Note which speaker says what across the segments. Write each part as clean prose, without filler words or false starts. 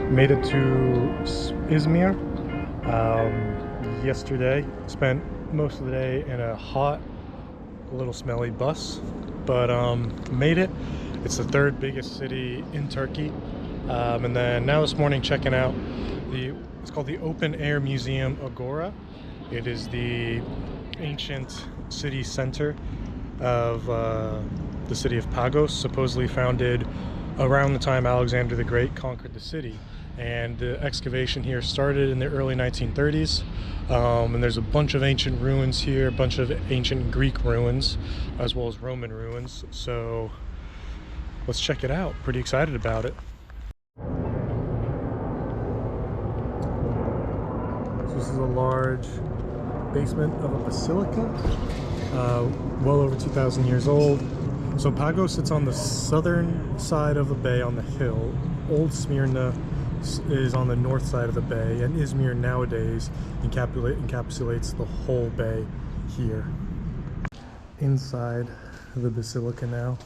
Speaker 1: Made it to Izmir yesterday. Spent most of the day in a hot, a little smelly bus, but made it. It's the third biggest city in Turkey. And then now this morning checking out it's called the Open Air Museum Agora. It is the ancient city center of the city of Pagos, supposedly founded around the time Alexander the Great conquered the city. And the excavation here started in the early 1930s. And there's a bunch of ancient ruins here, a bunch of ancient Greek ruins, as well as Roman ruins. So let's check it out. Pretty excited about it. So this is a large basement of a basilica, well over 2,000 years old. So Pagos sits on the southern side of the bay on the hill. Old Smyrna is on the north side of the bay, and Izmir nowadays encapsulates the whole bay here. Inside the basilica now.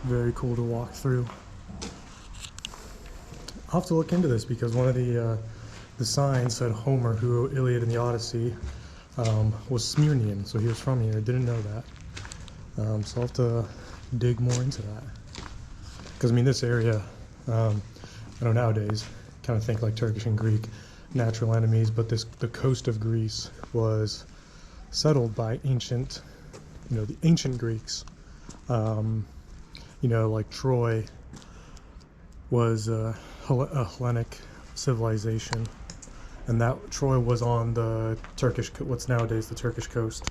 Speaker 1: Very cool to walk through. I'll have to look into this because one of the signs said Homer, who wrote Iliad and the Odyssey, was Smyrnian, so he was from here. I didn't know that. So I'll have to dig more into that. Because I mean, this area, I know nowadays, kind of think like Turkish and Greek, natural enemies, but the coast of Greece was settled by ancient, the ancient Greeks. Like Troy was a Hellenic civilization, and that Troy was on the Turkish, what's nowadays the Turkish coast.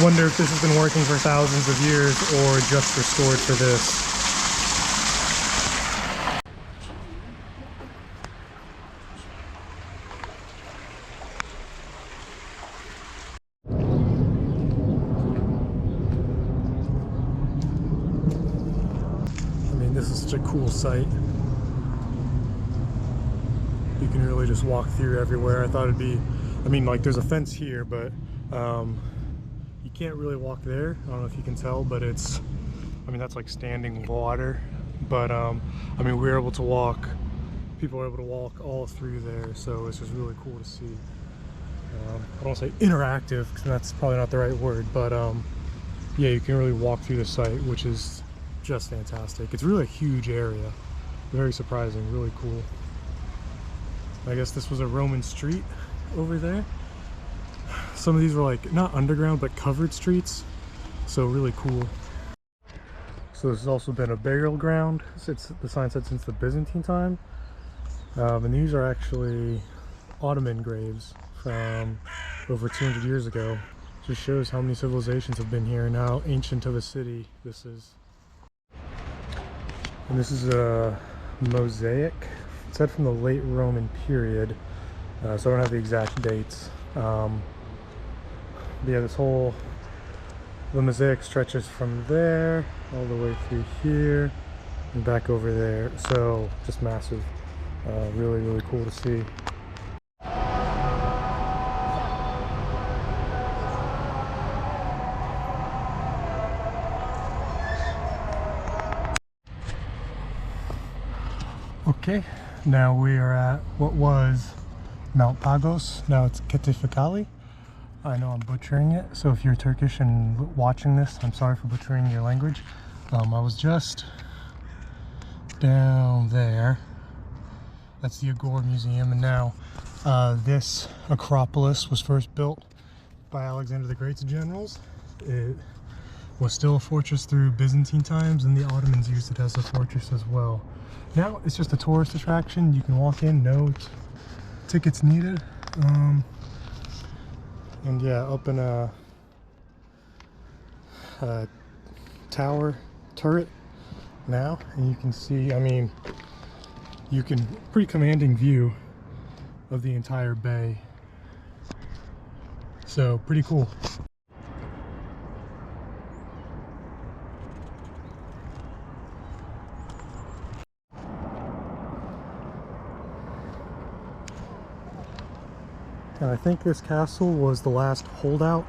Speaker 1: Wonder if this has been working for thousands of years or just restored for this. This is such a cool site. You can really just walk through everywhere. I thought it'd be, there's a fence here, but you can't really walk there. I don't know if you can tell, but it's, that's like standing water. But we were able to walk, people were able to walk all through there, so it's just really cool to see. I don't want to say interactive, because that's probably not the right word, but yeah, you can really walk through the site, which is just fantastic. It's really a huge area. Very surprising, really cool. I guess this was a Roman street over there. Some of these were like not underground but covered streets, so really cool. So this has also been a burial ground. The sign said since the Byzantine time, and these are actually Ottoman graves from over 200 years ago. Just shows how many civilizations have been here and how ancient of a city this is. And this is a mosaic. It said from the late Roman period, so I don't have the exact dates. But yeah, the mosaic stretches from there all the way through here and back over there. So just massive. Really, really cool to see. Okay, now we are at what was Mount Pagos. Now it's Ketifakali. I know I'm butchering it, so if you're Turkish and watching this, I'm sorry for butchering your language. I was just down there. That's the Agora Museum, and now this Acropolis was first built by Alexander the Great's generals. It was still a fortress through Byzantine times, and the Ottomans used it as a fortress as well. Now it's just a tourist attraction. You can walk in, no tickets needed. And yeah, up in a turret now, and you can see, pretty commanding view of the entire bay. So pretty cool. And I think this castle was the last holdout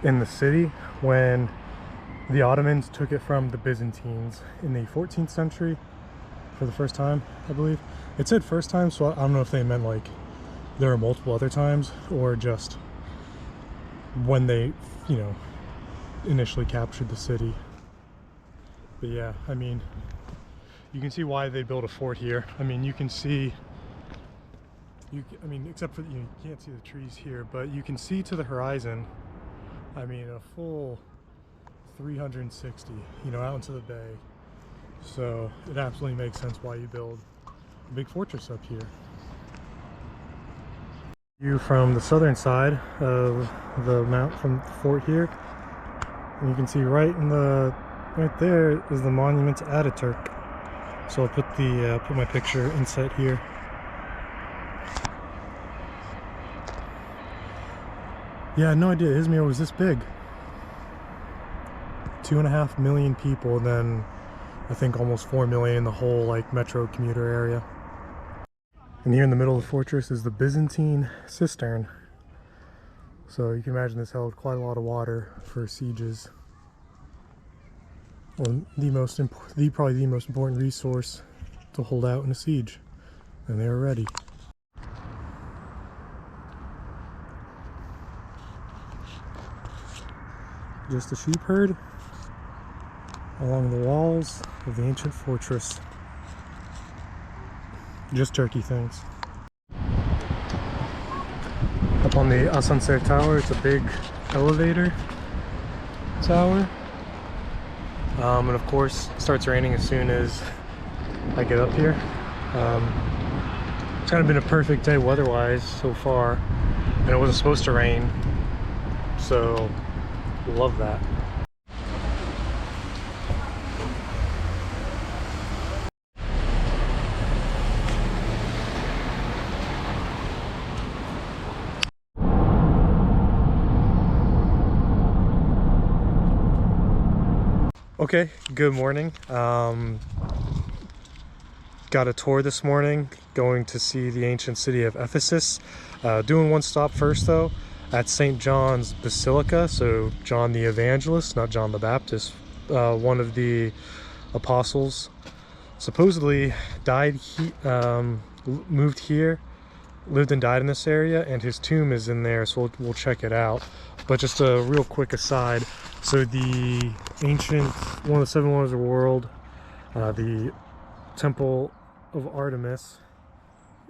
Speaker 1: in the city when the Ottomans took it from the Byzantines in the 14th century for the first time, I believe. It said first time, so I don't know if they meant like there were multiple other times or just when they, you know, initially captured the city. But yeah, I mean, you can see why they built a fort here. I mean, you can see, I mean, except for, you can't see the trees here, but you can see to the horizon, I mean, a full 360, you know, out into the bay. So it absolutely makes sense why you build a big fortress up here. View from the southern side of the mount from the fort here, and you can see right there is the monument to Ataturk. So I'll put my picture inset here. Yeah, I had no idea Izmir was this big. 2.5 million people, and then I think almost 4 million in the whole like metro commuter area. And here in the middle of the fortress is the Byzantine cistern. So you can imagine this held quite a lot of water for sieges. Well, probably the most important resource to hold out in a siege, and they were ready. Just a sheep herd along the walls of the ancient fortress. Just turkey things. Up on the Asansör Tower, it's a big elevator tower. And of course, it starts raining as soon as I get up here. It's kind of been a perfect day weather-wise so far, and it wasn't supposed to rain, so love that. Okay, good morning. Got a tour this morning, going to see the ancient city of Ephesus. Doing one stop first though, at St. John's Basilica. So John the Evangelist, not John the Baptist, one of the apostles, supposedly moved here, lived and died in this area, and his tomb is in there, so we'll check it out. But just a real quick aside, so the ancient, one of the 7 wonders of the world, the Temple of Artemis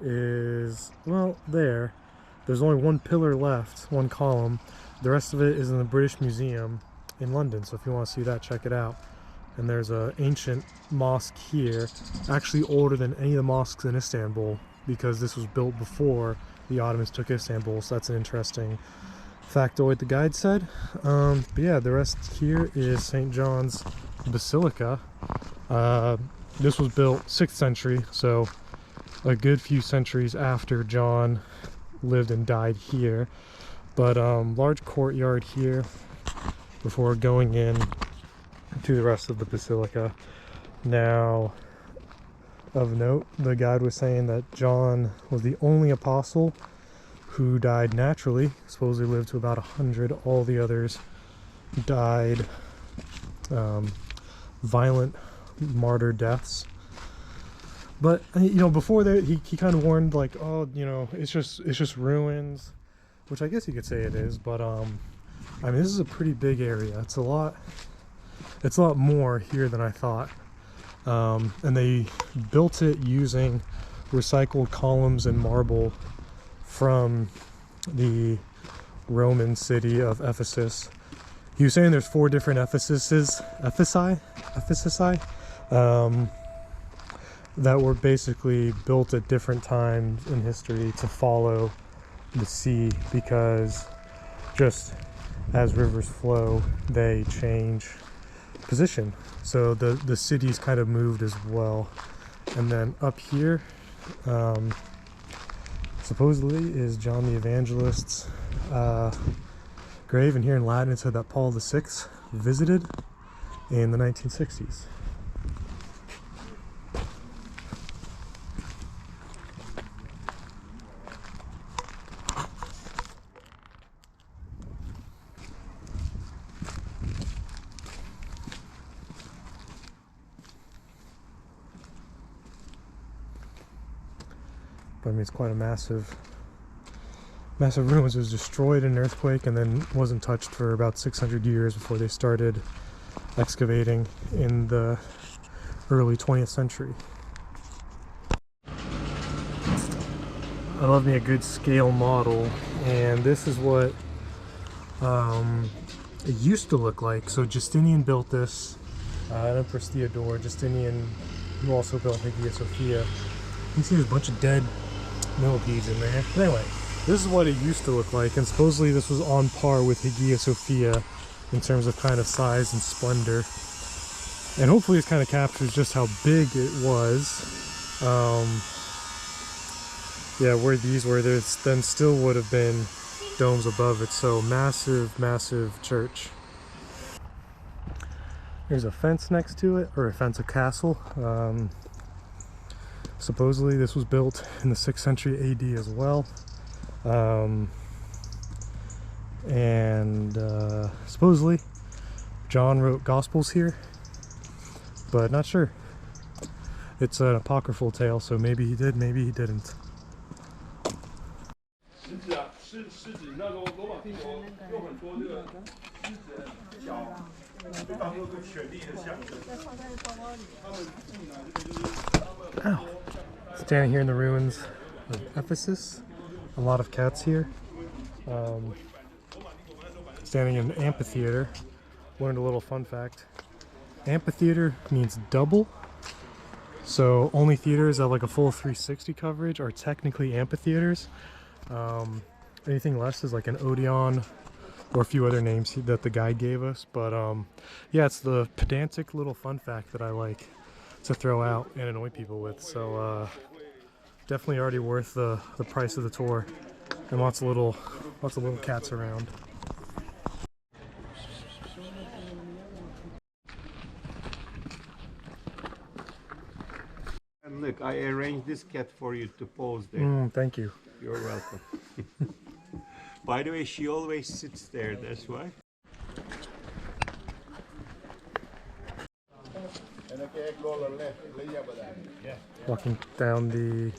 Speaker 1: is, well, there's only one pillar left, one column. The rest of it is in the British Museum in London, so if you want to see that, check it out. And there's an ancient mosque here, actually older than any of the mosques in Istanbul, because this was built before the Ottomans took Istanbul, so that's an interesting factoid the guide said. But yeah, the rest here is St. John's Basilica. This was built 6th century, so a good few centuries after John lived and died here. But large courtyard here before going in to the rest of the basilica. Now, of note, the guide was saying that John was the only apostle who died naturally, supposedly lived to about 100. All the others died violent martyr deaths. But you know, before that, he kind of warned, like, oh, you know, it's just ruins, which I guess you could say it is. But I mean, this is a pretty big area. It's a lot more here than I thought. And they built it using recycled columns and marble from the Roman city of Ephesus. He was saying there's 4 different Ephesusi, that were basically built at different times in history to follow the sea, because just as rivers flow, they change position. So the cities kind of moved as well. And then up here, supposedly is John the Evangelist's grave, and here in Latin it said that Paul VI visited in the 1960s. I mean, it's quite a massive ruins. It was destroyed in an earthquake and then wasn't touched for about 600 years before they started excavating in the early 20th century. I love me a good scale model, and this is what it used to look like. So Justinian built this, Empress Theodore, Justinian, who also built Hagia Sophia. You can see there's a bunch of dead millipedes in there. But anyway, this is what it used to look like, and supposedly this was on par with Hagia Sophia in terms of kind of size and splendor. And hopefully this kind of captures just how big it was. Yeah, where these were, there then still would have been domes above it. So massive, massive church. There's a fence next to it, or a fence, a castle. Supposedly this was built in the 6th century AD as well. Supposedly John wrote Gospels here, but not sure. It's an apocryphal tale, so maybe he did, maybe he didn't. Ow. Standing here in the ruins of Ephesus. A lot of cats here. Standing in an amphitheater. Learned a little fun fact. Amphitheater means double. So only theaters that have like a full 360 coverage are technically amphitheaters. Anything less is like an Odeon or a few other names that the guide gave us. But yeah, it's the pedantic little fun fact that I like to throw out and annoy people with. So definitely already worth the price of the tour, and lots of little cats around.
Speaker 2: And look, I arranged this cat for you to pose there.
Speaker 1: Thank you.
Speaker 2: You're welcome. By the way, she always sits there, that's why.
Speaker 1: Walking down the,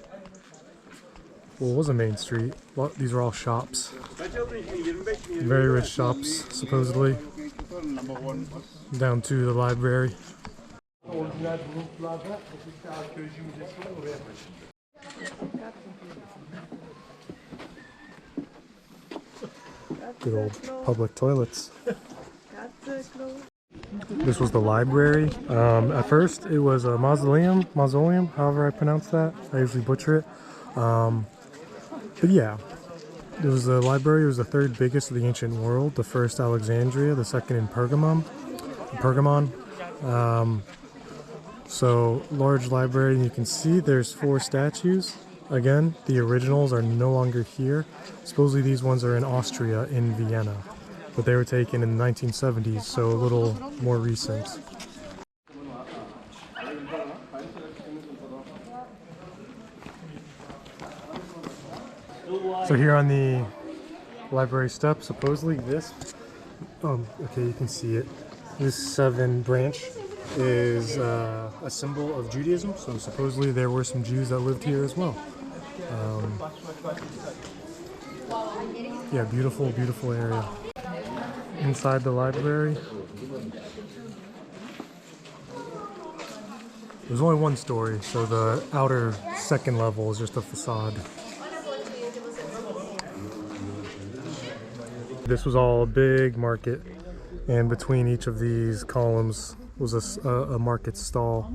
Speaker 1: well, it was a main street. Well, these are all shops. Very rich shops, supposedly. Down to the library. Good old public toilets. This was the library. At first it was a mausoleum, however I pronounce that. I usually butcher it. But yeah, it was the library. It was the 3rd biggest of the ancient world. The first Alexandria, the second in Pergamon. So large library, and you can see there's 4 statues. Again, the originals are no longer here. Supposedly these ones are in Austria, in Vienna, but they were taken in the 1970s, so a little more recent. So here on the library steps, supposedly this, okay, you can see it. This 7 branch is a symbol of Judaism, so supposedly there were some Jews that lived here as well. Yeah, beautiful, beautiful area. Inside the library, there's only 1 story, so the outer 2nd level is just a facade. This was all a big market, and between each of these columns was a market stall,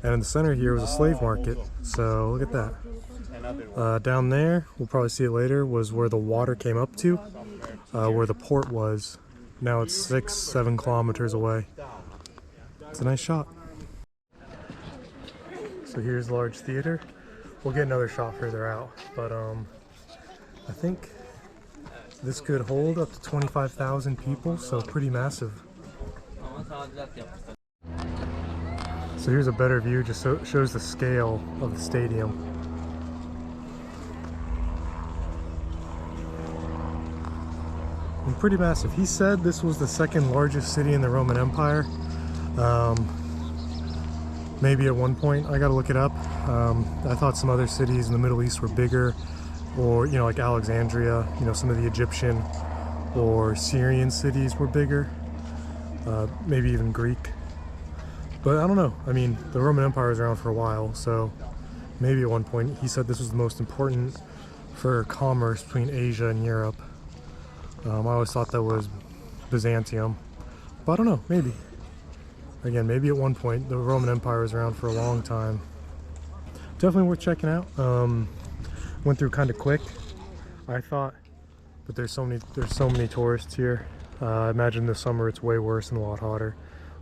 Speaker 1: and in the center here was a slave market. So look at that. Down there, we'll probably see it later, was where the water came up to, where the port was. Now it's 6-7 kilometers away. It's a nice shot. So here's large theater. We'll get another shot further out, but I think this could hold up to 25,000 people, so pretty massive. So here's a better view, just so it shows the scale of the stadium. And pretty massive. He said this was the 2nd largest city in the Roman Empire. Maybe at one point, I gotta look it up. I thought some other cities in the Middle East were bigger, or like Alexandria, some of the Egyptian or Syrian cities were bigger, maybe even Greek. But I don't know. I mean, the Roman Empire was around for a while, so maybe at one point he said this was the most important for commerce between Asia and Europe. I always thought that was Byzantium, but I don't know, maybe. Again, maybe at one point the Roman Empire was around for a long time. Definitely worth checking out. Went through kind of quick, I thought, but there's so many tourists here. I imagine this summer it's way worse and a lot hotter.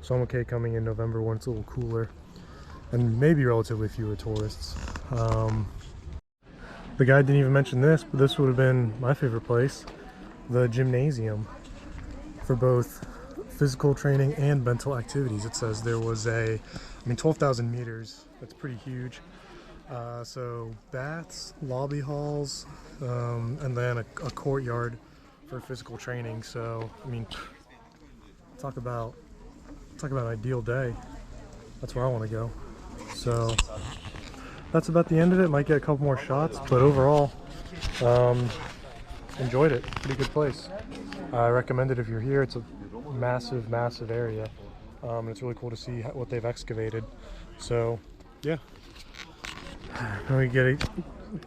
Speaker 1: So I'm okay coming in November when it's a little cooler and maybe relatively fewer tourists. The guy didn't even mention this, but this would have been my favorite place, the gymnasium, for both physical training and mental activities. It says there was 12,000 meters. That's pretty huge. So baths, lobby halls, and then a courtyard for physical training. So I mean, talk about an ideal day. That's where I want to go. So that's about the end of it. Might get a couple more shots, but overall, enjoyed it. Pretty good place. I recommend it if you're here. It's a massive area, and it's really cool to see what they've excavated. So yeah, now we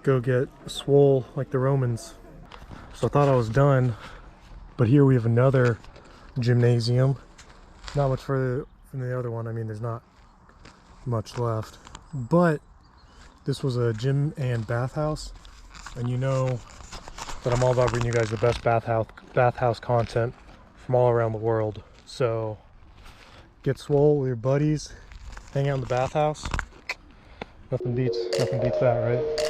Speaker 1: go get swole like the Romans. So I thought I was done, but here we have another gymnasium. Not much further from the other one. I mean, there's not much left, but this was a gym and bathhouse, and you know that I'm all about bringing you guys the best bathhouse content from all around the world. So get swole with your buddies, hang out in the bathhouse. Nothing beats that, right?